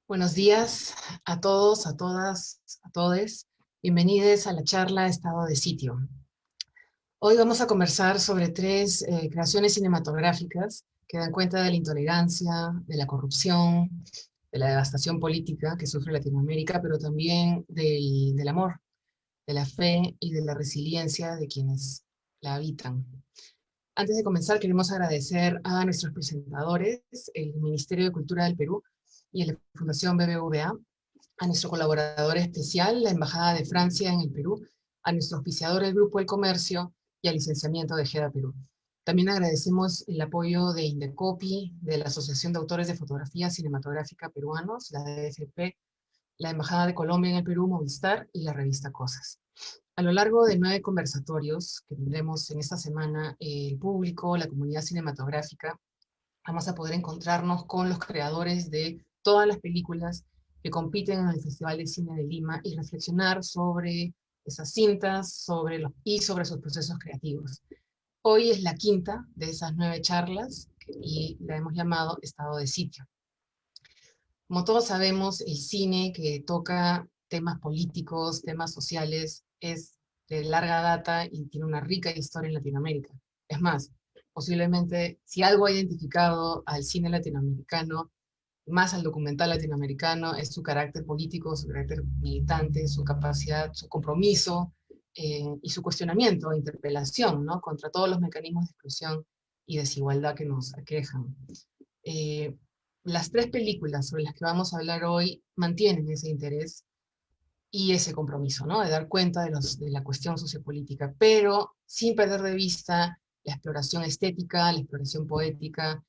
Buenos días a todos, a todas, a todes. Bienvenidos a la charla Estado de Sitio. Hoy vamos a conversar sobre tres creaciones cinematográficas que dan cuenta de la intolerancia, de la corrupción, de la devastación política que sufre Latinoamérica, pero también del amor, de la fe y de la resiliencia de quienes la habitan. Antes de comenzar, queremos agradecer a nuestros presentadores, el Ministerio de Cultura del Perú y la Fundación BBVA, a nuestro colaborador especial, la Embajada de Francia en el Perú, a nuestro auspiciador, el Grupo El Comercio, y al licenciamiento de GEDA Perú. También agradecemos el apoyo de Indecopi, de la Asociación de Autores de Fotografía Cinematográfica Peruanos, la AFP, la Embajada de Colombia en el Perú, Movistar, y la revista Cosas. A lo largo de 9 conversatorios que tendremos en esta semana, el público, la comunidad cinematográfica, vamos a poder encontrarnos con los creadores de todas las películas que compiten en el Festival de Cine de Lima y reflexionar sobre esas cintas y sobre sus procesos creativos. Hoy es la quinta de esas 9 charlas y la hemos llamado Estado de Sitio. Como todos sabemos, el cine que toca temas políticos, temas sociales, es de larga data y tiene una rica historia en Latinoamérica. Es más, posiblemente, si algo ha identificado al cine latinoamericano, más al documental latinoamericano, es su carácter político, su carácter militante, su capacidad, su compromiso y su cuestionamiento, interpelación, ¿no?, contra todos los mecanismos de exclusión y desigualdad que nos aquejan. Eh, las tres películas sobre las que vamos a hablar hoy mantienen ese interés y ese compromiso, ¿no?, de dar cuenta de la cuestión sociopolítica, pero sin perder de vista la exploración estética, la exploración poética,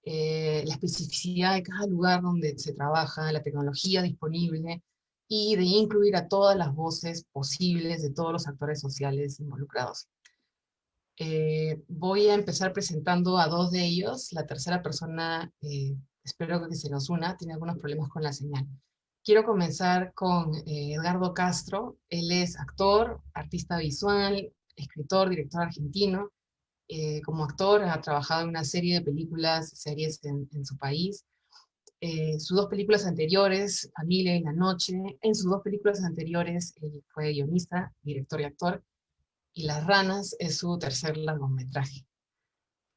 la especificidad de cada lugar donde se trabaja, la tecnología disponible y de incluir a todas las voces posibles de todos los actores sociales involucrados. Voy a empezar presentando a dos de ellos. La tercera persona, espero que se nos una, tiene algunos problemas con la señal. Quiero comenzar con Edgardo Castro. Él es actor, artista visual, escritor, director argentino. Como actor ha trabajado en una serie de películas, series en su país. Sus dos películas anteriores, Familia y La Noche, en sus dos películas anteriores él fue guionista, director y actor, y Las Ranas es su tercer largometraje.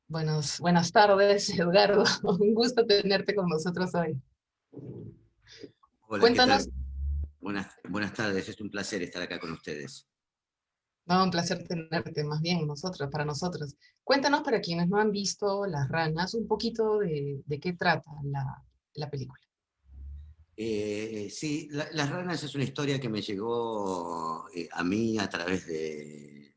Buenas tardes, Edgardo. Un gusto tenerte con nosotros hoy. Hola, ¿qué tal? Cuéntanos. Buenas tardes, es un placer estar acá con ustedes. No, un placer tenerte, más bien para nosotros. Cuéntanos, para quienes no han visto Las Ranas, un poquito de qué trata la película. Sí, Las Ranas es una historia que me llegó a mí a través de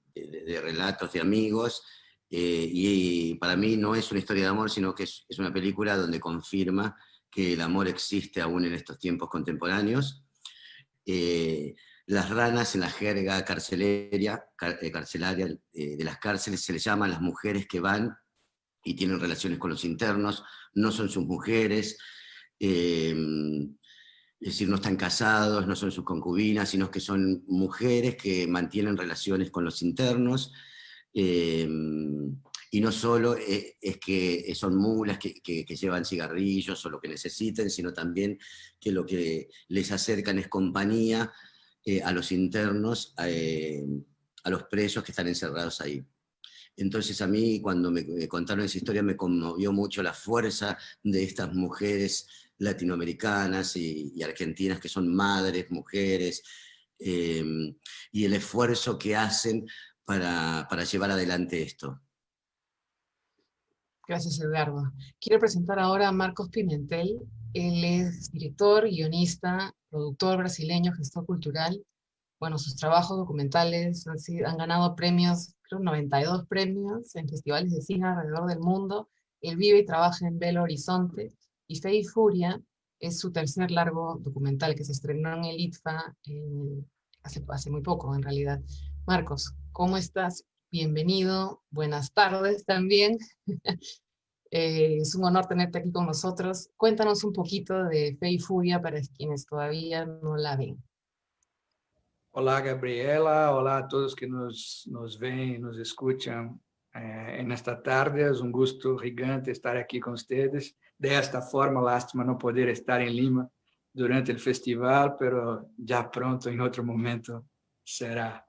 relatos de amigos, y para mí no es una historia de amor, sino que es una película donde confirma que el amor existe aún en estos tiempos contemporáneos. Las ranas en la jerga carcelaria de las cárceles se les llaman las mujeres que van y tienen relaciones con los internos, no son sus mujeres, es decir, no están casados, no son sus concubinas, sino que son mujeres que mantienen relaciones con los internos, eh, y no solo es que son mulas que llevan cigarrillos o lo que necesiten, sino también que lo que les acercan es compañía a los internos, a los presos que están encerrados ahí. Entonces a mí cuando me contaron esa historia me conmovió mucho la fuerza de estas mujeres latinoamericanas y argentinas que son madres, mujeres, eh, y el esfuerzo que hacen para llevar adelante esto. Gracias, Edgardo. Quiero presentar ahora a Marcos Pimentel. Él es director, guionista, productor brasileño, gestor cultural. Bueno, sus trabajos documentales han ganado premios, creo 92 premios en festivales de cine alrededor del mundo. Él vive y trabaja en Belo Horizonte. Y Fe y Furia es su tercer largo documental que se estrenó en el ITFA hace muy poco, en realidad. Marcos, ¿cómo estás? Bienvenido. Buenas tardes también. Es un honor tenerte aquí con nosotros. Cuéntanos un poquito de Fe y Furia para quienes todavía no la ven. Olá, Gabriela. Olá a todos que nos veem e nos escutam nesta tarde. É um gosto gigante estar aqui com vocês. Desta forma, lástima não poder estar em Lima, durante el festival, pero ya pronto, en otro momento, será.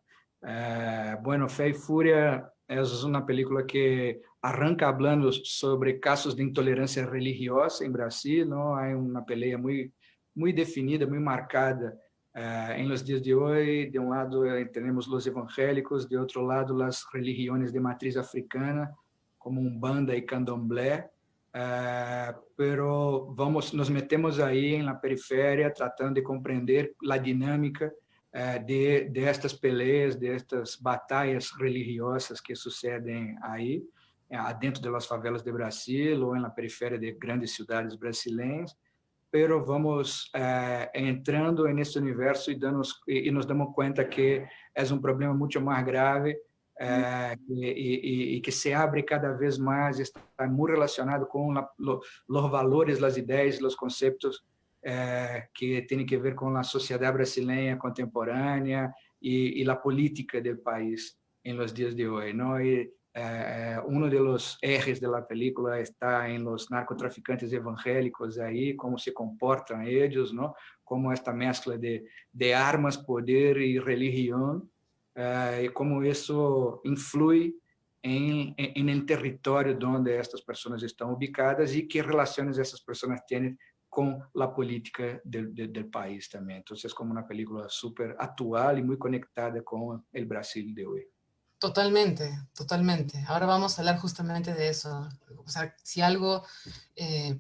Bueno, Fé y Furia es una película que arranca hablando sobre casos de intolerancia religiosa en Brasil, ¿no? Hay una pelea muy definida, muy marcada en los días de hoy. De un lado tenemos los evangélicos, de otro lado las religiones de matriz africana, como Umbanda y Candomblé. Pero nos metemos ahí en la periferia tratando de comprender la dinámica de estas peleas, de estas batalhas religiosas que sucedem aí, dentro das favelas de Brasil ou na periferia de grandes cidades brasileiras, pero vamos entrando nesse universo e nos damos conta que é um problema muito mais grave e que se abre cada vez mais, está muito relacionado com os valores, as ideias, os conceitos que tem que ver com a sociedade brasileira contemporânea e a política do país em los dias de hoje, não? E uno de los ejes de la película está en los narcotraficantes evangélicos ahí, cómo se comportan ellos, ¿no? Cómo esta mezcla de armas, poder y religión, y cómo eso influye en el territorio donde estas personas están ubicadas y qué relaciones esas personas tienen con la política del país también. Entonces es como una película súper actual y muy conectada con el Brasil de hoy. Totalmente, totalmente. Ahora vamos a hablar justamente de eso. O sea, si algo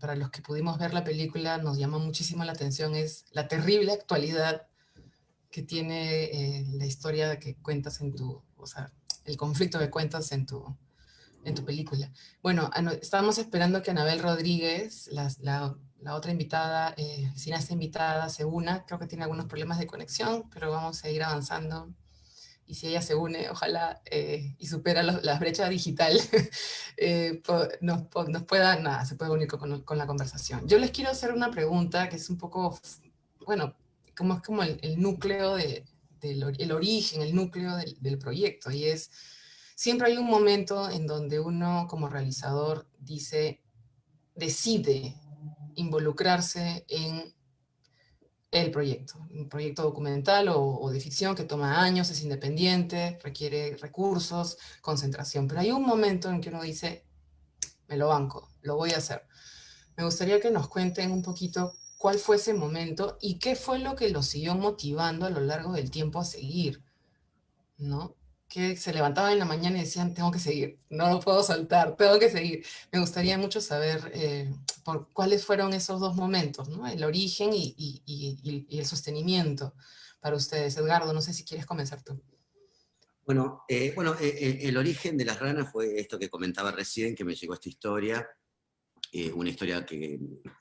para los que pudimos ver la película nos llamó muchísimo la atención es la terrible actualidad que tiene la historia que cuentas o sea, el conflicto que cuentas en tu película. Bueno, estábamos esperando que Anabel Rodríguez, la otra invitada, cineasta invitada, se una. Creo que tiene algunos problemas de conexión, pero vamos a ir avanzando. Y si ella se une, ojalá, y supera la brecha digital, nos pueda, nada, se puede unir con la conversación. Yo les quiero hacer una pregunta que es un poco, bueno, es como el núcleo el origen, el núcleo del proyecto, y es, siempre hay un momento en donde uno como realizador decide involucrarse en el proyecto, un proyecto documental o de ficción que toma años, es independiente, requiere recursos, concentración, pero hay un momento en que uno dice, me lo banco, lo voy a hacer. Me gustaría que nos cuenten un poquito cuál fue ese momento y qué fue lo que los siguió motivando a lo largo del tiempo a seguir, ¿no? Que se levantaban en la mañana y decían, tengo que seguir, no lo puedo soltar, tengo que seguir. Me gustaría mucho saber por cuáles fueron esos dos momentos, ¿no? El origen y el sostenimiento para ustedes. Edgardo, no sé si quieres comenzar tú. Bueno, el origen de Las Ranas fue esto que comentaba recién, que me llegó esta historia, una historia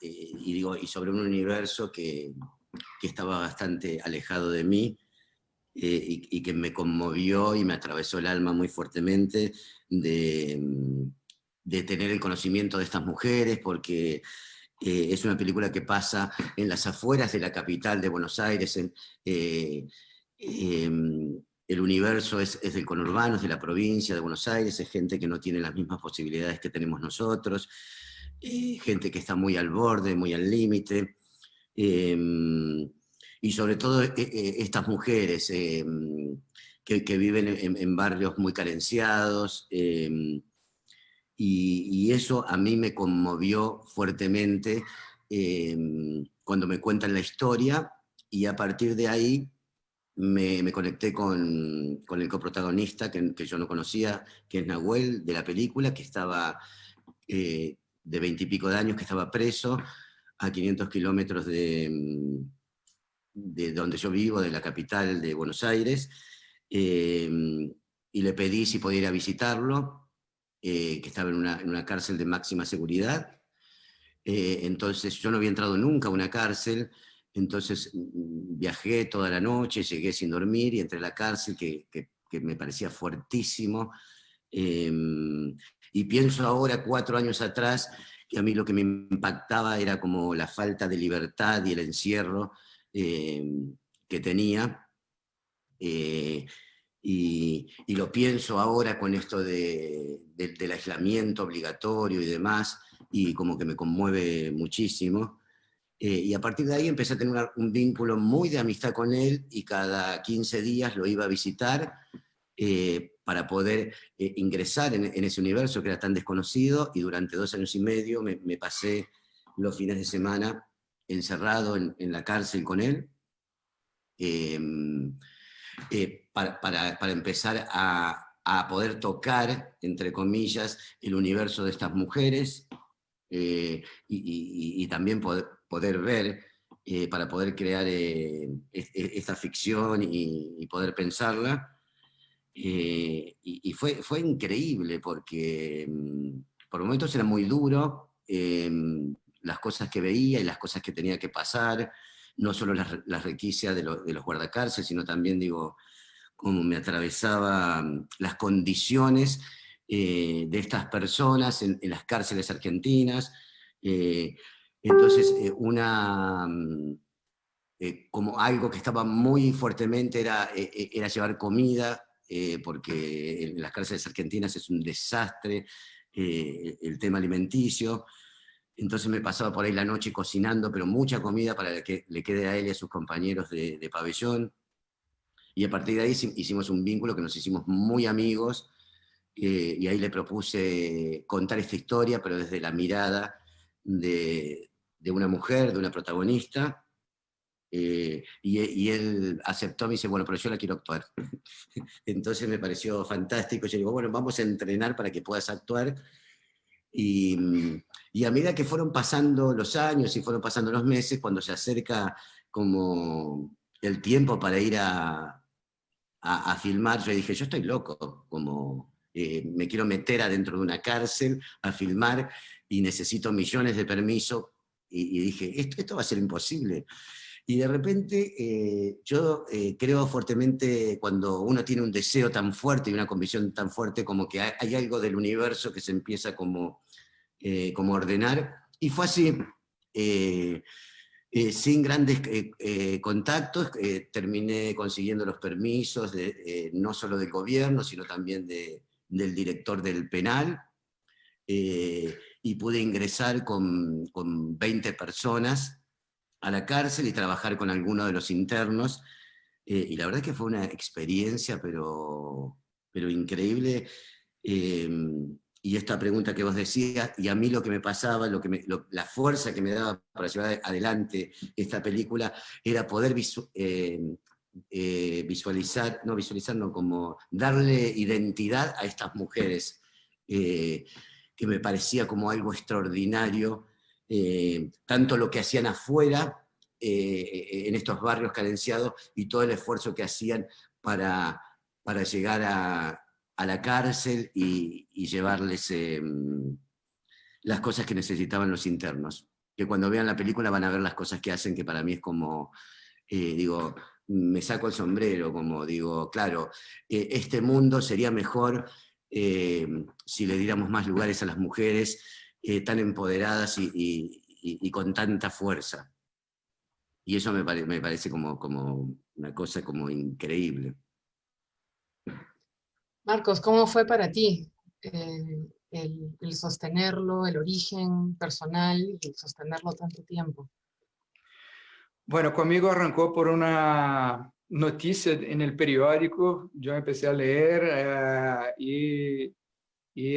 y sobre un universo que estaba bastante alejado de mí, y que me conmovió y me atravesó el alma muy fuertemente de tener el conocimiento de estas mujeres, porque es una película que pasa en las afueras de la capital de Buenos Aires. El universo es del conurbano, es de la provincia de Buenos Aires, es gente que no tiene las mismas posibilidades que tenemos nosotros, gente que está muy al borde, muy al límite. Y sobre todo estas mujeres que viven en barrios muy carenciados, y eso a mí me conmovió fuertemente cuando me cuentan la historia, y a partir de ahí me conecté con el coprotagonista que yo no conocía, que es Nahuel, de la película, que estaba de 20 y pico de años, que estaba preso a 500 kilómetros de donde yo vivo, de la capital de Buenos Aires, y le pedí si podía ir a visitarlo, que estaba en una cárcel de máxima seguridad. Entonces yo no había entrado nunca a una cárcel, entonces viajé toda la noche, llegué sin dormir y entré a la cárcel, que me parecía fuertísimo. Y pienso ahora, 4 años atrás, que a mí lo que me impactaba era como la falta de libertad y el encierro que tenía, y lo pienso ahora con esto del aislamiento obligatorio y demás, y como que me conmueve muchísimo. y a partir de ahí empecé a tener un vínculo muy de amistad con él, y cada 15 días lo iba a visitar para poder ingresar en ese universo que era tan desconocido, y durante 2 años y medio me pasé los fines de semana encerrado en la cárcel con él, para empezar a poder tocar, entre comillas, el universo de estas mujeres, y también poder ver, para poder crear esta ficción y poder pensarla. Y fue increíble porque por momentos era muy duro, las cosas que veía y las cosas que tenía que pasar, no solo las requisias de los guardacárceles, sino también, digo, cómo me atravesaban las condiciones de estas personas en las cárceles argentinas. Entonces, como algo que estaba muy fuertemente era llevar comida, porque en las cárceles argentinas es un desastre el tema alimenticio. Entonces me pasaba por ahí la noche cocinando, pero mucha comida para que le quede a él y a sus compañeros de pabellón. Y a partir de ahí hicimos un vínculo que nos hicimos muy amigos, y ahí le propuse contar esta historia, pero desde la mirada de una mujer, de una protagonista, y él aceptó, me dice, bueno, pero yo la quiero actuar. Entonces me pareció fantástico. Yo digo, bueno, vamos a entrenar para que puedas actuar. Y a medida que fueron pasando los años y fueron pasando los meses, cuando se acerca como el tiempo para ir a filmar, yo dije, yo estoy loco, como me quiero meter adentro de una cárcel a filmar y necesito millones de permisos. Y dije, esto va a ser imposible. Y de repente yo creo fuertemente, cuando uno tiene un deseo tan fuerte y una convicción tan fuerte, como que hay algo del universo que se empieza como a ordenar. Y fue así, sin grandes contactos, terminé consiguiendo los permisos, no solo del gobierno, sino también del director del penal, y pude ingresar con 20 personas a la cárcel y trabajar con algunos de los internos, y la verdad es que fue una experiencia, pero increíble. Y esta pregunta que vos decías, y a mí lo que me pasaba, la fuerza que me daba para llevar adelante esta película, era poder visualizar, no, como darle identidad a estas mujeres, que me parecía como algo extraordinario, tanto lo que hacían afuera, en estos barrios carenciados, y todo el esfuerzo que hacían para llegar a la cárcel y llevarles las cosas que necesitaban los internos. Que cuando vean la película van a ver las cosas que hacen, que para mí es como, digo, me saco el sombrero, como digo, claro, este mundo sería mejor si le diéramos más lugares a las mujeres tan empoderadas y con tanta fuerza. Y eso me parece como una cosa como increíble. Marcos, ¿cómo fue para ti el sostenerlo, el origen personal y sostenerlo tanto tiempo? Bueno, conmigo arrancó por una noticia en el periódico. Yo empecé a leer y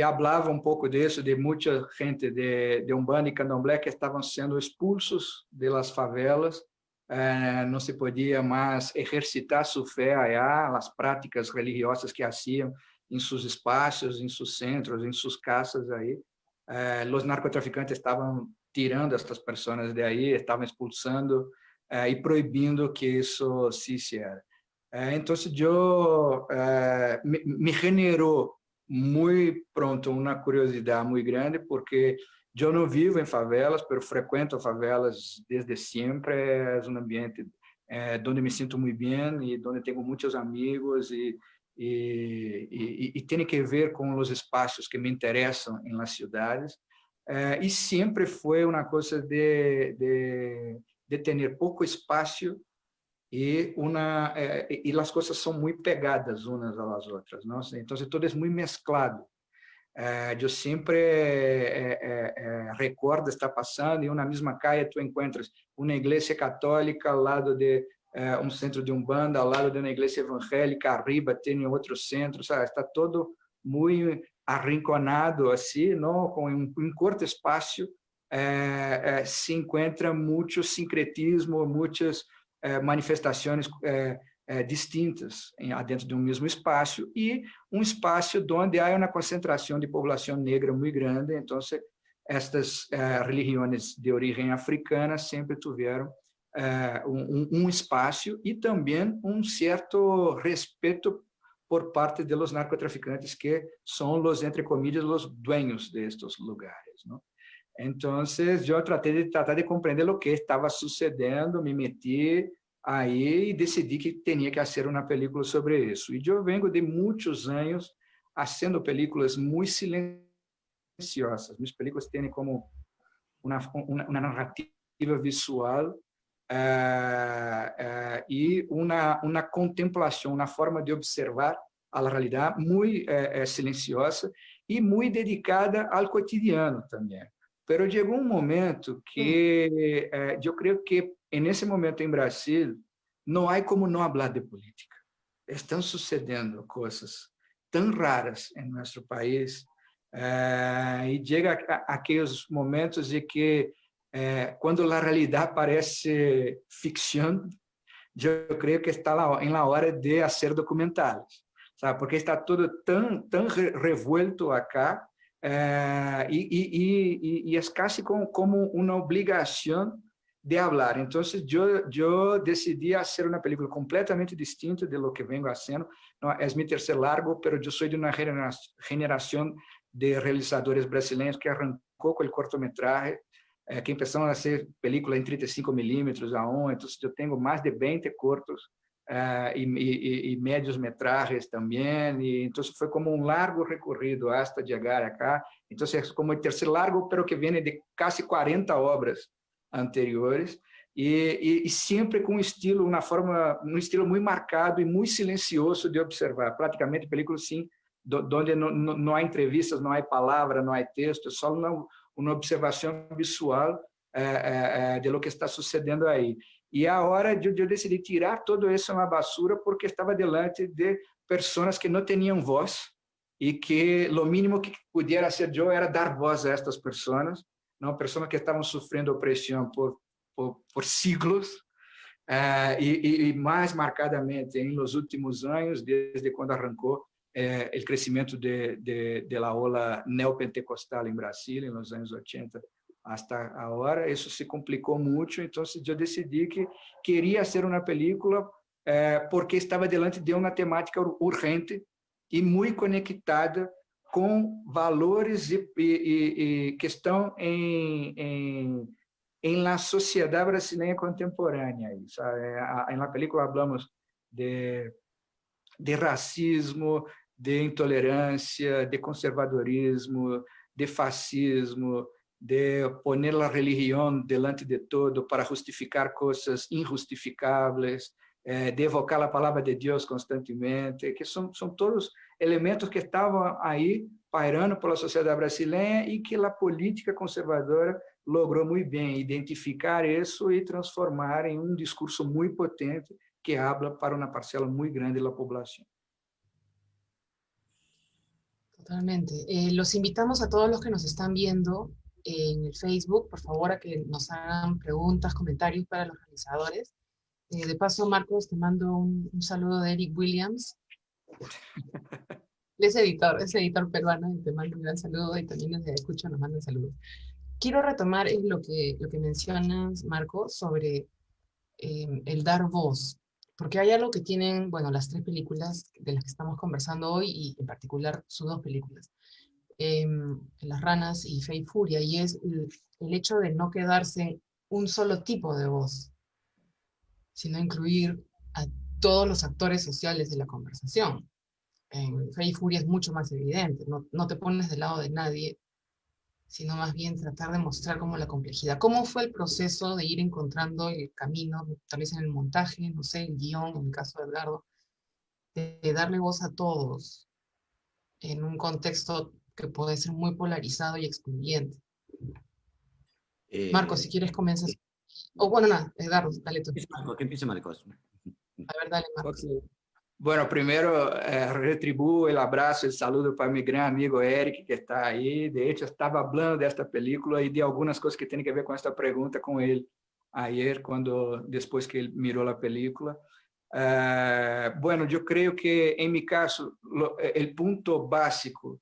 hablaba un poco de eso, de mucha gente de Umbanda y Candomblé que estaban siendo expulsos de las favelas. No se podía más ejercitar su fe allá, las prácticas religiosas que hacían en sus espacios, en sus centros, en sus casas ahí. Los narcotraficantes estaban tirando a estas personas de ahí, estaban expulsando y prohibiendo que eso se hiciera. Entonces yo me generó muy pronto una curiosidad muy grande, porque yo no vivo en favelas, pero frecuento favelas desde siempre. Es un ambiente donde me siento muy bien y donde tengo muchos amigos, y tiene que ver con los espacios que me interesan en las ciudades. Y siempre fue una cosa de tener poco espacio y las cosas son muy pegadas unas a las otras, ¿no? Entonces todo es muy mezclado. Eu sempre recordo estar passando em uma mesma calle tu encontras uma igreja católica ao lado de um centro de Umbanda, ao lado de uma igreja evangélica, arriba tem outro centro, sabe? Está todo muito arrinconado assim, não? Com um curto espaço se encontra muito sincretismo, muitas manifestações distintas dentro de um mesmo espaço, e um espaço onde há uma concentração de população negra muito grande. Então, estas religiões de origem africana sempre tiveram um espaço e também um certo respeito por parte de los narcotraficantes, que são os, entre comillas, os dueños de estos lugares, ¿no? Então, eu tratei de compreender o que estava sucedendo, me meti aí e decidi que tinha que fazer uma película sobre isso. E eu venho de muitos anos fazendo películas muito silenciosas. Minhas películas têm como uma narrativa visual e uma contemplação, uma forma de observar a realidade muito silenciosa e muito dedicada ao cotidiano também. Pero chegou um momento que eu creio que nesse momento em Brasil não há como não falar de política. Estão sucedendo coisas tão raras em nosso país e chega aqueles momentos de que quando a realidade parece ficção, eu creio que está em la hora de fazer documentários, sabe? Porque está tudo tão revuelto acá. E é quase como uma obrigação de falar. Então, eu decidi fazer uma película completamente distinta de lo que vengo fazendo. É meu terceiro largo, mas eu sou de uma geração de realizadores brasileiros que arrancou com o cortometraje, que começaram a fazer película em 35 milímetros aún. Então, eu tenho mais de 20 cortos e médios metrajes também. E então foi como um largo recorrido hasta chegar acá. Então é como o terceiro largo, pero que vem de quase 40 obras anteriores, e sempre com um estilo muito marcado e muito silencioso de observar. Praticamente película sim, onde não há entrevistas, não há palavra, não há texto, só uma observação visual de lo que está sucedendo aí. E a hora de eu decidi tirar tudo isso na basura, porque estava diante de pessoas que não tinham voz e que o mínimo que pudiera ser eu era dar voz a estas pessoas, não, pessoas que estavam sofrendo opressão por siglos, e mais marcadamente em los últimos anos, desde quando arrancou o crescimento de la ola neopentecostal em Brasília, nos anos 80, hasta agora, isso se complicou muito. Então, eu decidi que queria ser uma película porque estava diante de uma temática urgente e muito conectada com valores e que estão em la sociedade brasileira contemporânea. Na película falamos de racismo, de intolerância, de conservadorismo, de fascismo, de poner a religião delante de todo para justificar coisas injustificáveis, de evocar a palavra de Deus constantemente, que são todos elementos que estavam aí pairando pela sociedade brasileira e que a política conservadora logrou muito bem identificar isso e transformar em um discurso muito potente que habla para uma parcela muito grande da população. Totalmente. Los invitamos a todos los que nos están viendo en el Facebook, por favor, a que nos hagan preguntas, comentarios para los realizadores. De paso, Marcos, te mando un saludo de Eric Williams. Es editor peruano, y te mando un gran saludo, y también desde Ayacucho nos mandan saludos. Quiero retomar lo que mencionas, Marcos, sobre el dar voz, porque hay algo que tienen, bueno, las tres películas de las que estamos conversando hoy, y en particular sus dos películas, Las Ranas y Fe y Furia, y es el hecho de no quedarse en un solo tipo de voz, sino incluir a todos los actores sociales de la conversación. En Fe y Furia es mucho más evidente, no te pones del lado de nadie, sino más bien tratar de mostrar como la complejidad. ¿Cómo fue el proceso de ir encontrando el camino, tal vez en el montaje, no sé, el guión, en el caso de Edgardo, de darle voz a todos en un contexto que puede ser muy polarizado y excluyente. Marcos, si Eh, quieres comienzas. O bueno, nada, Edgardo, dale tú. que empiece Marcos. A ver, dale, Marcos. Ok. Bueno, primeiro, retribuo o abraço e saludo para meu grande amigo Eric, que está aí. De hecho, estava falando desta película e de algumas coisas que têm a ver com esta pergunta com ele ayer, depois que ele mirou a película. Bueno, eu creio que, em meu caso, o ponto básico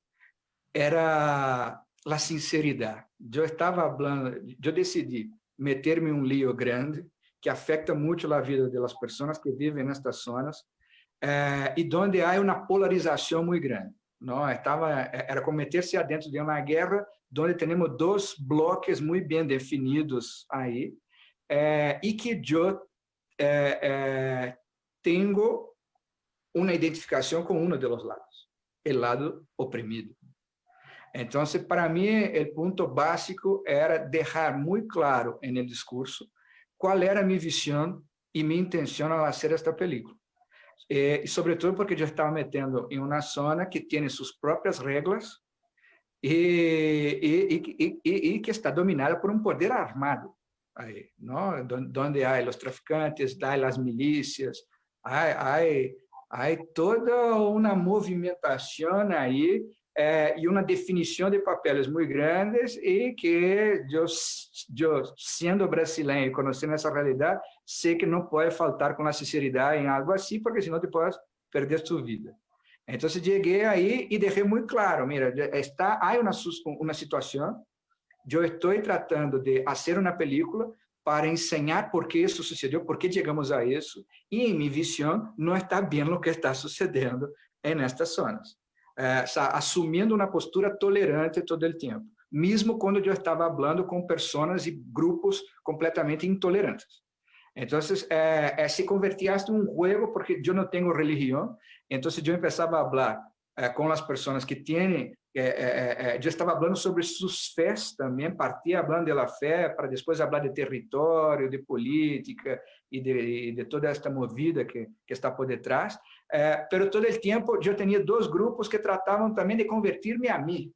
era a sinceridade. Eu decidi meter-me em um lío grande que afeta muito a vida das pessoas que vivem nestas zonas, e onde há uma polarização muito grande. Não, era como meter-se dentro de uma guerra onde temos dois bloques muito bem definidos aí, e que eu tenho uma identificação com um dos lados, o lado oprimido. Então, para mim, o ponto básico era deixar muito claro no discurso qual era a minha visão e minha intenção ao fazer esta película. E sobretudo porque eu estava metendo em uma zona que tem suas próprias regras e que está dominada por um poder armado, aí, não? Onde há os traficantes, há as milícias, há toda uma movimentação aí, e uma definição de papéis muito grandes, e que eu sendo brasileiro e conhecendo essa realidade, sei que não pode faltar com a sinceridade em algo assim, porque senão te pode perder sua vida. Então, cheguei aí e deixei muito claro, mira, há uma situação, eu estou tratando de fazer uma película para ensinar por que isso sucedeu, por que chegamos a isso, e em minha visão não está bem o que está sucedendo nestas zonas. Assumindo uma postura tolerante todo o tempo, mesmo quando eu estava falando com pessoas e grupos completamente intolerantes. Então, se convertia em um jogo, porque eu não tenho religião, então eu começava a falar com as pessoas que têm, eu estava falando sobre suas fés também, partia falando da fé, para depois falar de território, de política e de toda esta movida que está por detrás. Pero todo o tempo eu tinha dois grupos que tratavam também de convertir-me a mim,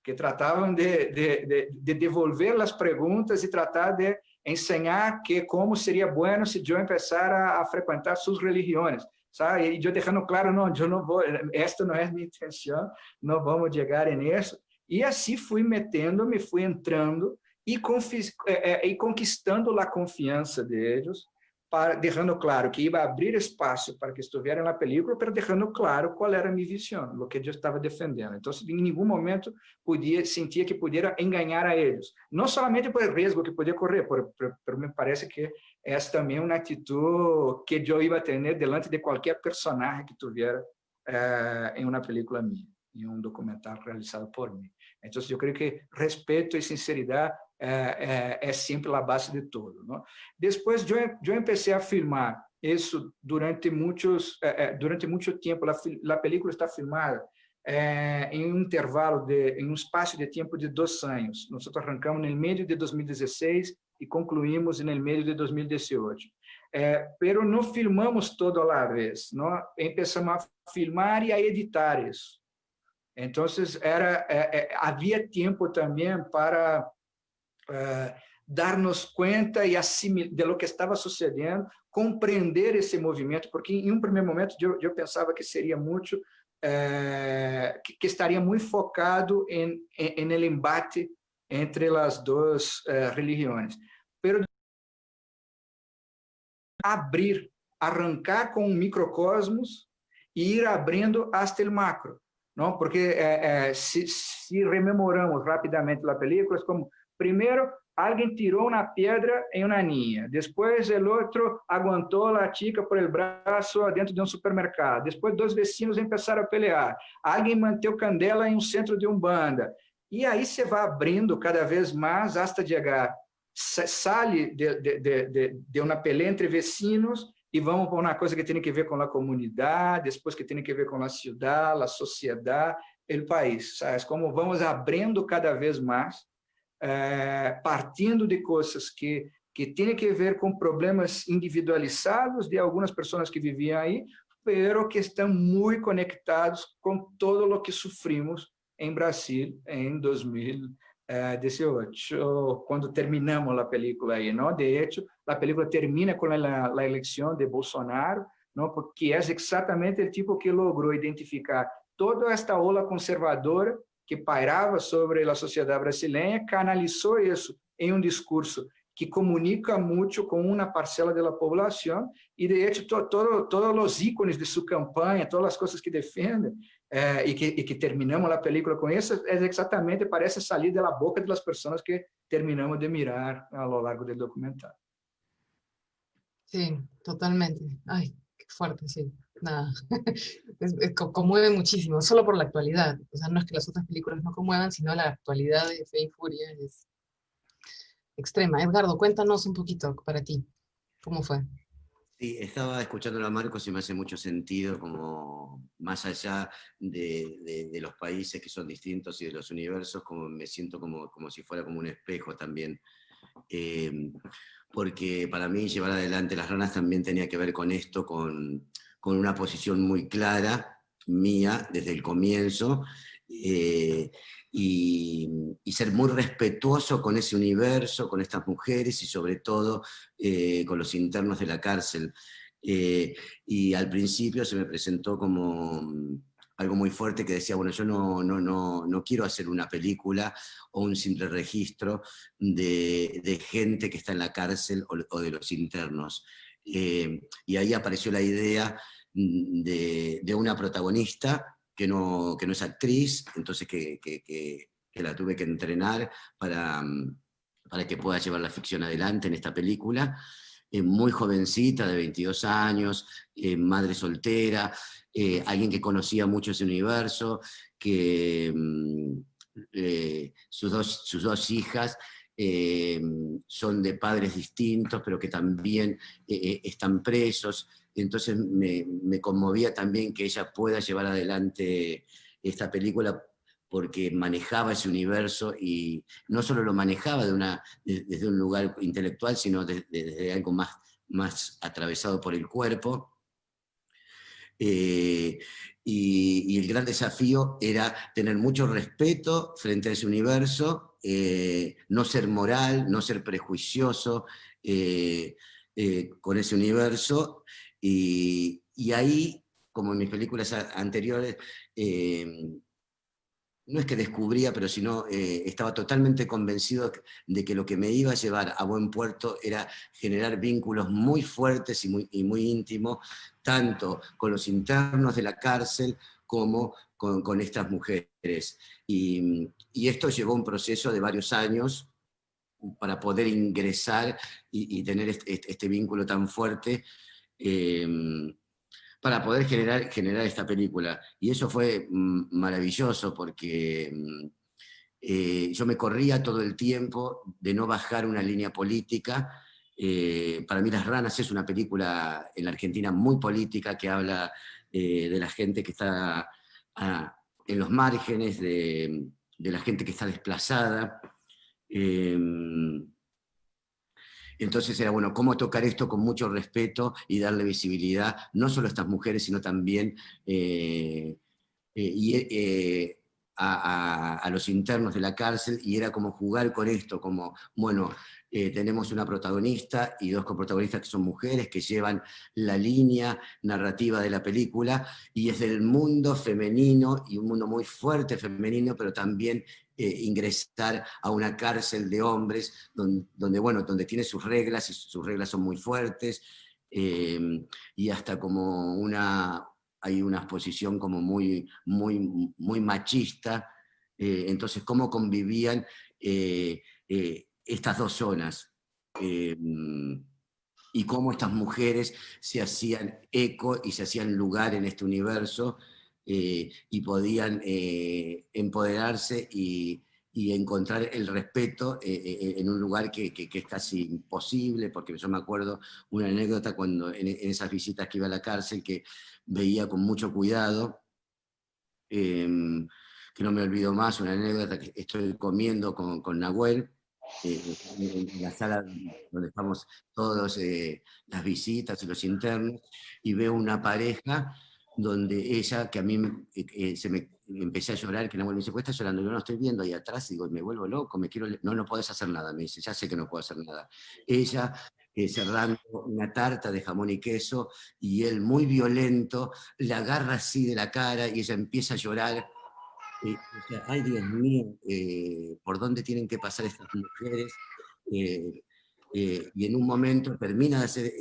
que tratavam de devolver as perguntas e tratar de ensinar que como seria bueno se eu começar a frequentar suas religiões, sabe? E eu deixando claro, não, eu não vou, esta não é minha intenção, não vamos chegar nisso. E assim fui metendo-me, fui entrando e conquistando a confiança deles, deixando claro que ia abrir espaço para que estuvieran na película, mas deixando claro qual era a minha visão, o que eu estava defendendo. Então, em nenhum momento sentia que podia enganar a eles. Não somente por o risco que podia correr, mas me parece que é também uma atitude que eu ia ter diante de qualquer personagem que tivesse em uma película minha, em um documentário realizado por mim. Então, eu creio que respeito e sinceridade é sempre a base de tudo, não? Depois, eu comecei a filmar isso durante muito tempo. A película está filmada em um intervalo, em um espaço de tempo de 2 anos. Nós arrancamos no meio de 2016 e concluímos no meio de 2018. Pero não filmamos todo a vez, não? Começamos a filmar e a editar isso. Então, havia tempo também para dar-nos conta e de lo que estava sucedendo, compreender esse movimento, porque em um primeiro momento eu pensava que seria muito, que estaria muito focado em el embate entre as duas religiões. Pero arrancar com um microcosmos e ir abrindo hasta o macro, não? Porque se rememoramos rapidamente a película, é como primeiro alguém tirou uma pedra em uma niña, depois o outro aguentou a chica por el braço dentro de um supermercado, depois 2 vecinos começaram a pelear, alguém manteve candela em um centro de umbanda, e aí você vai abrindo cada vez mais hasta chegar, sai de uma pelea entre vecinos e vamos para uma coisa que tem que ver com a comunidade, depois que tem que ver com a cidade, a sociedade, o país, sabe? Como vamos abrindo cada vez mais, partindo de coisas que têm que ver com problemas individualizados de algumas pessoas que viviam aí, pero que estão muito conectados com todo o que sofrimos em Brasil em 2018, quando terminamos a película aí, não? De hecho, a película termina com a eleição de Bolsonaro, não? Porque é exatamente o tipo que logrou identificar toda esta ola conservadora que pairava sobre a sociedade brasileira, canalizou isso em um discurso que comunica muito com uma parcela da população e, de hecho, todos os ícones de sua campanha, todas as coisas que defende e que terminamos a película com isso, é exatamente, parece sair da boca das pessoas que terminamos de mirar a lo largo do documentário. Sí, totalmente. Ay, qué fuerte, sí. Nada. Conmueve muchísimo, solo por la actualidad. O sea, no es que las otras películas no conmuevan, sino la actualidad de Fe y Furia es extrema. Edgardo, cuéntanos un poquito para ti, ¿cómo fue? Sí, estaba escuchando a Marcos y me hace mucho sentido, como más allá de los países que son distintos y de los universos, como me siento como si fuera como un espejo también. Porque para mí llevar adelante Las Ranas también tenía que ver con esto, con una posición muy clara mía desde el comienzo, y ser muy respetuoso con ese universo, con estas mujeres y sobre todo con los internos de la cárcel. Y al principio se me presentó como algo muy fuerte que decía, bueno, yo no quiero hacer una película o un simple registro de gente que está en la cárcel o de los internos. Y ahí apareció la idea de una protagonista que no es actriz, entonces que la tuve que entrenar para que pueda llevar la ficción adelante en esta película. Muy jovencita, de 22 años, madre soltera, alguien que conocía mucho ese universo, que sus dos hijas son de padres distintos, pero que también están presos. Entonces me conmovía también que ella pueda llevar adelante esta película porque manejaba ese universo y no solo lo manejaba desde un lugar intelectual, sino desde algo más atravesado por el cuerpo. Y el gran desafío era tener mucho respeto frente a ese universo, no ser moral, no ser prejuicioso con ese universo, y ahí, como en mis películas anteriores, no es que descubría, pero sino estaba totalmente convencido de que lo que me iba a llevar a buen puerto era generar vínculos muy fuertes y muy íntimos, tanto con los internos de la cárcel como con estas mujeres. Y esto llevó un proceso de varios años para poder ingresar y tener este vínculo tan fuerte, para poder generar esta película. Y eso fue maravilloso porque yo me corría todo el tiempo de no bajar una línea política. Para mí Las Ranas es una película en la Argentina muy política que habla de la gente que está en los márgenes, de la gente que está desplazada. Entonces era, bueno, cómo tocar esto con mucho respeto y darle visibilidad, no solo a estas mujeres, sino también a los internos de la cárcel, y era como jugar con esto, como, bueno, tenemos una protagonista y dos coprotagonistas que son mujeres, que llevan la línea narrativa de la película, y es del mundo femenino, y un mundo muy fuerte femenino, pero también ingresar a una cárcel de hombres, donde tiene sus reglas, y sus reglas son muy fuertes, y hasta como hay una exposición como muy machista. Entonces, cómo convivían estas dos zonas, y cómo estas mujeres se hacían eco y se hacían lugar en este universo, y podían empoderarse y encontrar el respeto en un lugar que es casi imposible, porque yo me acuerdo una anécdota cuando en esas visitas que iba a la cárcel, que veía con mucho cuidado, que no me olvido más, una anécdota que estoy comiendo con Nahuel, en la sala donde estamos todos, las visitas y los internos, y veo una pareja donde ella, que a mí empecé a llorar, que Nahuel me dice, ¿pues estás llorando? Yo no estoy viendo ahí atrás, y digo, me vuelvo loco, no, no podés hacer nada, me dice, ya sé que no puedo hacer nada. Ella cerrando una tarta de jamón y queso, y él muy violento, la agarra así de la cara, y ella empieza a llorar. O sea, ay Dios mío, ¿por dónde tienen que pasar estas mujeres? Eh, y en un momento termina de hacer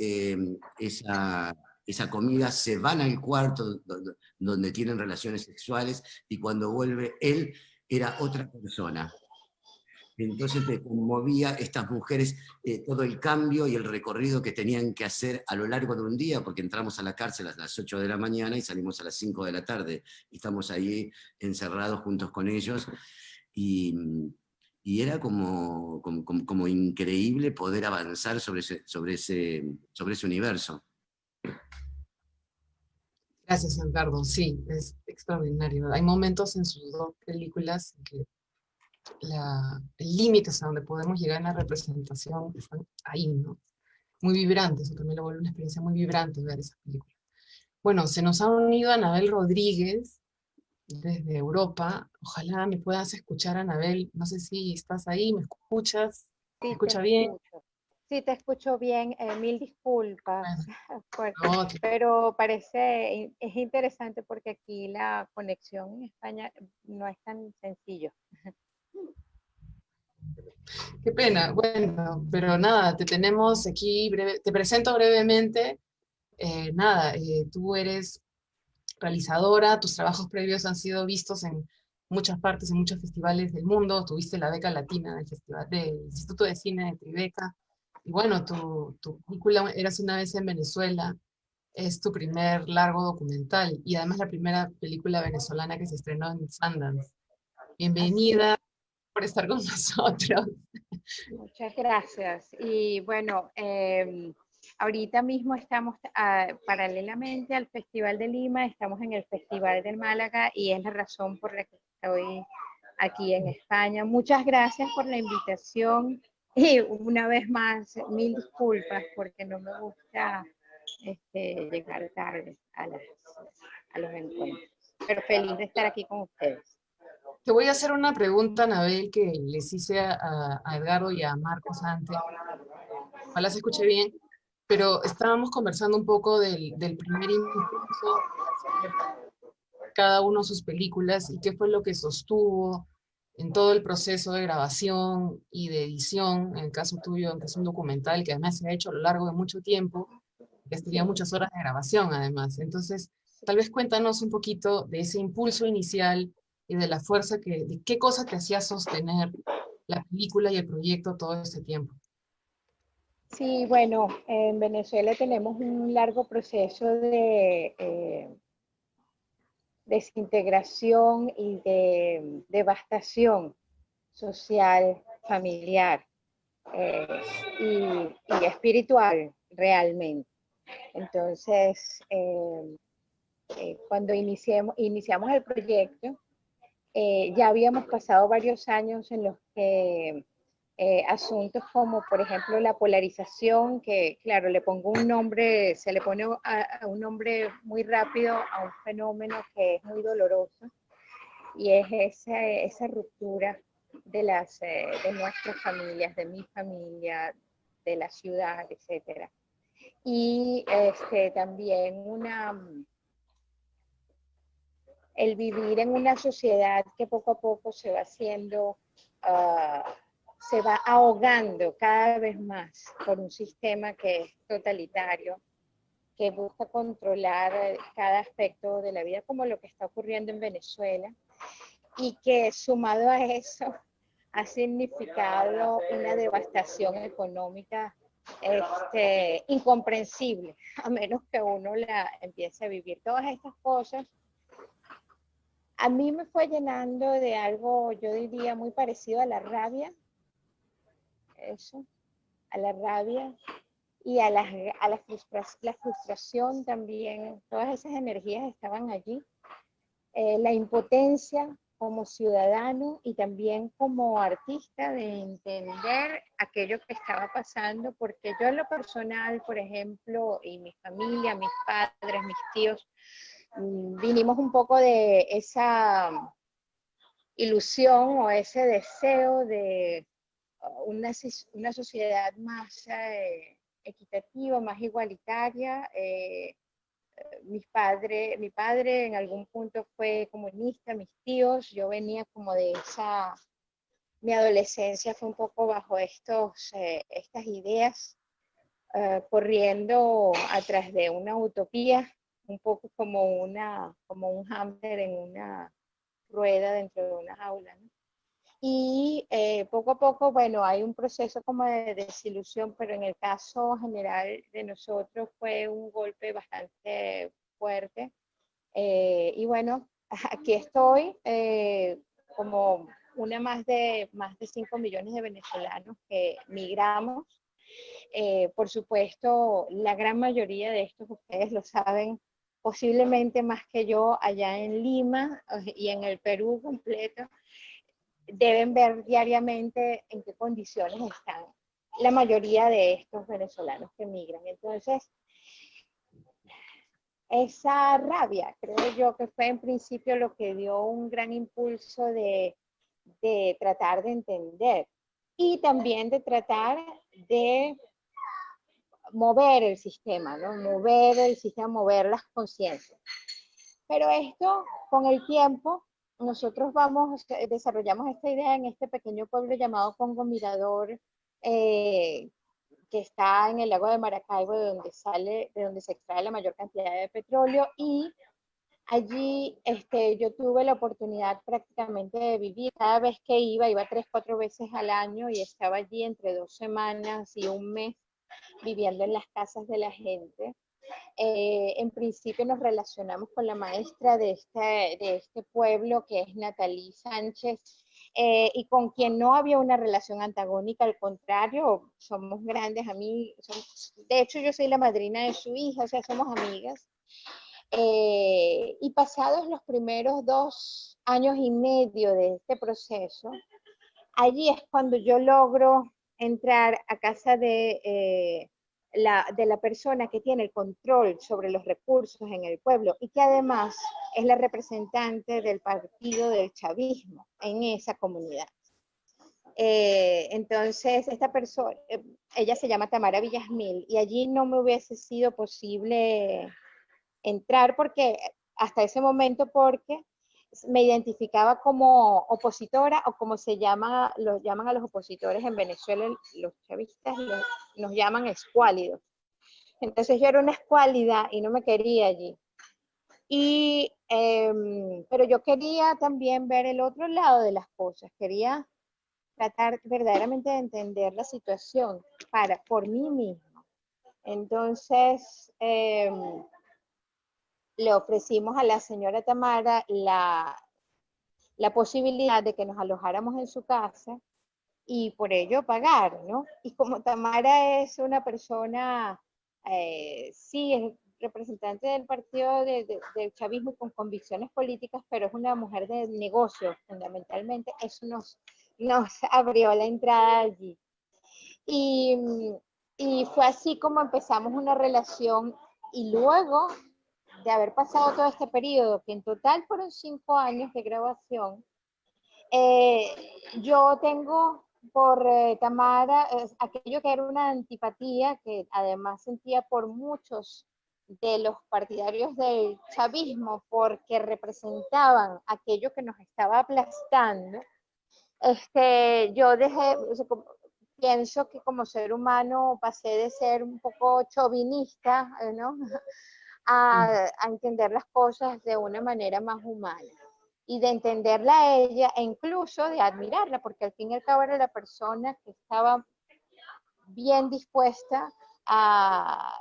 esa comida, se van al cuarto donde tienen relaciones sexuales, y cuando vuelve él era otra persona. Entonces te conmovía estas mujeres, todo el cambio y el recorrido que tenían que hacer a lo largo de un día, porque entramos a la cárcel a las 8 de la mañana y salimos a las 5 de la tarde, y estamos ahí encerrados juntos con ellos, y, y era como increíble poder avanzar sobre ese universo. Gracias, Giancarlo. Sí, es extraordinario. Hay momentos en sus dos películas en que el límite hasta donde podemos llegar en la representación están ahí, ¿no? Muy vibrantes, eso también lo vuelve una experiencia muy vibrante ver esa película. Bueno, se nos ha unido Anabel Rodríguez desde Europa. Ojalá me puedas escuchar, Anabel. No sé si estás ahí, ¿me escuchas? ¿Me Sí, te escucha bien? escucho. Sí, te escucho bien. Mil disculpas, No, pero parece, es interesante porque aquí la conexión en España no es tan sencillo. qué pena. Bueno, pero nada, te tenemos aquí, te presento brevemente. Nada, tú eres realizadora, tus trabajos previos han sido vistos en muchas partes, en muchos festivales del mundo, tuviste la beca latina del Festival del Instituto de Cine de Tribeca, y bueno, tu película Eras una vez en Venezuela es tu primer largo documental, y además la primera película venezolana que se estrenó en Sundance. Así es. Bienvenida por estar con nosotros. Muchas gracias. Y bueno, ahorita mismo estamos paralelamente al Festival de Lima, estamos en el Festival de Málaga y es la razón por la que estoy aquí en España. Muchas gracias por la invitación y una vez más, mil disculpas porque no me gusta llegar tarde a los encuentros. Pero feliz de estar aquí con ustedes. Te voy a hacer una pregunta, Anabel, que les hice a Edgardo y a Marcos antes. Ojalá se escuche bien, pero estábamos conversando un poco del primer impulso de cada uno de sus películas y qué fue lo que sostuvo en todo el proceso de grabación y de edición, en el caso tuyo, que es un documental que además se ha hecho a lo largo de mucho tiempo, que tenía muchas horas de grabación además. Entonces, tal vez cuéntanos un poquito de ese impulso inicial y de la fuerza de qué cosa te hacía sostener la película y el proyecto todo este tiempo. Sí, bueno, en Venezuela tenemos un largo proceso de desintegración y de devastación social, familiar eh, y espiritual realmente. Entonces, cuando iniciamos el proyecto, ya habíamos pasado varios años en los que asuntos como, por ejemplo, la polarización, que claro, le pongo un nombre, se le pone a un nombre muy rápido a un fenómeno que es muy doloroso, y es esa ruptura de nuestras familias, de mi familia, de la ciudad, etcétera. Y también el vivir en una sociedad que poco a poco se va haciendo, se va ahogando cada vez más por un sistema que es totalitario, que busca controlar cada aspecto de la vida, como lo que está ocurriendo en Venezuela, y que sumado a eso ha significado una devastación económica incomprensible, a menos que uno la empiece a vivir. Todas estas cosas a mí me fue llenando de algo, yo diría, muy parecido a la rabia, eso, a la rabia y a la frustración también. Todas esas energías estaban allí. La impotencia como ciudadano y también como artista de entender aquello que estaba pasando, porque yo en lo personal, por ejemplo, y mi familia, mis padres, mis tíos, vinimos un poco de esa ilusión o ese deseo de una sociedad más equitativa, más igualitaria. Mi padre en algún punto fue comunista, mis tíos, yo venía como de esa, mi adolescencia fue un poco bajo estas ideas, corriendo atrás de una utopía, un poco como un hámster en una rueda dentro de una jaula, ¿no? Y poco a poco, bueno, hay un proceso como de desilusión, pero en el caso general de nosotros fue un golpe bastante fuerte. Y bueno, aquí estoy como una más de 5 millones de venezolanos que migramos. Por supuesto, la gran mayoría de estos, ustedes lo saben, posiblemente más que yo, allá en Lima y en el Perú completo, deben ver diariamente en qué condiciones están la mayoría de estos venezolanos que migran. Entonces, esa rabia, creo yo que fue en principio lo que dio un gran impulso de tratar de entender y también de tratar de mover el sistema, ¿no? Mover el sistema, mover las conciencias. Pero esto, con el tiempo, nosotros desarrollamos esta idea en este pequeño pueblo llamado Congo Mirador, que está en el lago de Maracaibo, de donde se extrae la mayor cantidad de petróleo, y allí yo tuve la oportunidad prácticamente de vivir. Cada vez que iba 3, 4 veces al año y estaba allí entre 2 semanas y un mes viviendo en las casas de la gente. En principio nos relacionamos con la maestra de este pueblo, que es Natalie Sánchez, y con quien no había una relación antagónica, al contrario, somos grandes amigos. De hecho, yo soy la madrina de su hija, o sea, somos amigas. Y pasados los primeros 2 años y medio de este proceso, allí es cuando yo logro entrar a casa de la persona que tiene el control sobre los recursos en el pueblo y que además es la representante del partido del chavismo en esa comunidad. Entonces, esta persona, ella se llama Tamara Villasmil, y allí no me hubiese sido posible entrar hasta ese momento, porque me identificaba como opositora, o como los llaman a los opositores en Venezuela, los chavistas nos llaman escuálidos. Entonces yo era una escuálida y no me quería allí. Pero yo quería también ver el otro lado de las cosas, quería tratar verdaderamente de entender la situación por mí misma. Entonces, le ofrecimos a la señora Tamara la posibilidad de que nos alojáramos en su casa y por ello pagar, ¿no? Y como Tamara es una persona, sí, es representante del partido del chavismo con convicciones políticas, pero es una mujer de negocios, fundamentalmente, eso nos abrió la entrada allí. Y fue así como empezamos una relación, y luego de haber pasado todo este periodo, que en total fueron 5 años de grabación, yo tengo por Tamara aquello que era una antipatía que además sentía por muchos de los partidarios del chavismo, porque representaban aquello que nos estaba aplastando. Yo pienso que como ser humano pasé de ser un poco chauvinista, ¿no? a entender las cosas de una manera más humana y de entenderla a ella e incluso de admirarla, porque al fin y al cabo era la persona que estaba bien dispuesta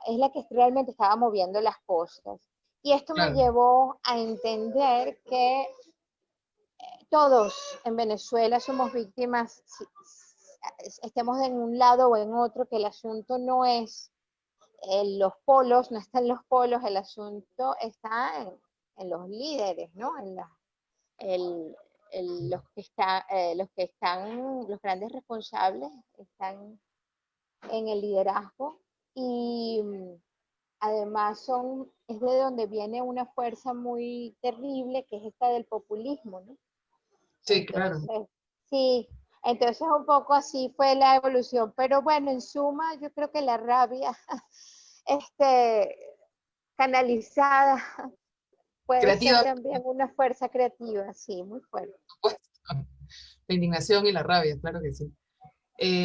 es la que realmente estaba moviendo las cosas. Y esto me llevó a entender que todos en Venezuela somos víctimas, estemos en un lado o en otro, que el asunto no es los polos, no está en los polos, el asunto está en los líderes, ¿no? Los grandes responsables están en el liderazgo, y además son es de donde viene una fuerza muy terrible, que es esta del populismo, ¿no? Sí, claro. Entonces, sí, entonces un poco así fue la evolución, pero bueno, en suma, yo creo que la rabia, este, canalizada, puede ser Creativa, también una fuerza creativa, sí, muy fuerte. pues, la indignación y la rabia, claro que sí.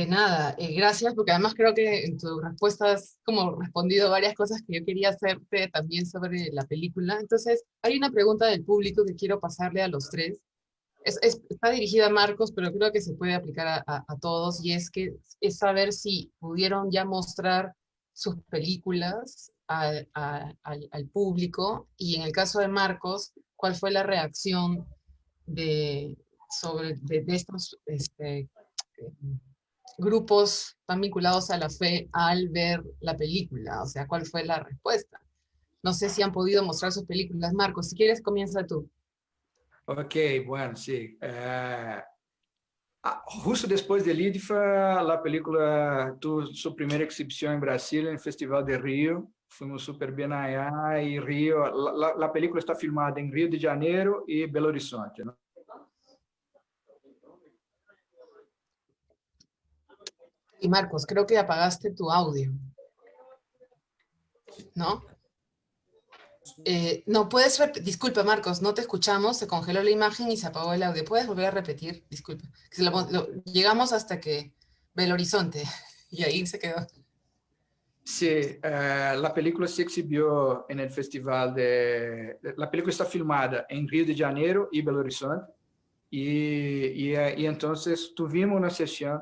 Nada, gracias, porque además creo que en tu respuesta has como respondido varias cosas que yo quería hacerte también sobre la película. Entonces, hay una pregunta del público que quiero pasarle a los tres. Está dirigida a Marcos, pero creo que se puede aplicar a todos, y es que es saber si pudieron ya mostrar sus películas al público, y en el caso de Marcos, ¿cuál fue la reacción de estos grupos tan vinculados a la fe al ver la película? O sea, ¿cuál fue la respuesta? No sé si han podido mostrar sus películas. Marcos, si quieres, comienza tú. Ok, bueno, sí. Justo después de IDFA, la película tuvo su primera exhibición en Brasil, en el Festival de Río. Fuimos súper bien allá y Río, la película está filmada en Río de Janeiro y Belo Horizonte, ¿no? Y Marcos, creo que apagaste tu audio, ¿no? No, disculpa Marcos, no te escuchamos, se congeló la imagen y se apagó el audio. ¿Puedes volver a repetir? Disculpa. Llegamos hasta que Belo Horizonte y ahí se quedó. Sí, la película se exhibió en el festival La película está filmada en Río de Janeiro y Belo Horizonte. Y entonces tuvimos una sesión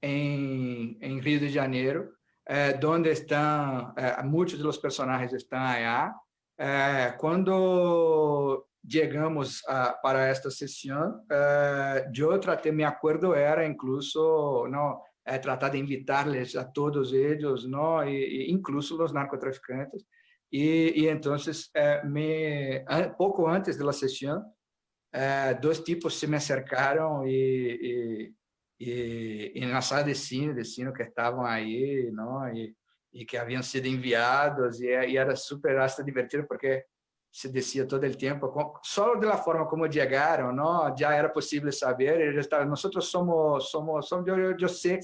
en Río de Janeiro, donde están, muchos de los personajes están allá. Cuando llegamos para esta sesión, yo traté, me acuerdo, era incluso, ¿no? Tratar de invitarles a todos ellos, ¿no? Incluso los narcotraficantes. Y entonces, poco antes de la sesión, dois tipos se me acercaram e na sala de cine que estavam aí, não? E que haviam sido enviados, e era super hasta divertido, porque se decía todo el tiempo, solo de la forma como llegaron, ¿no? Ya era posible saber, ellos estaban, nosotros somos yo sé,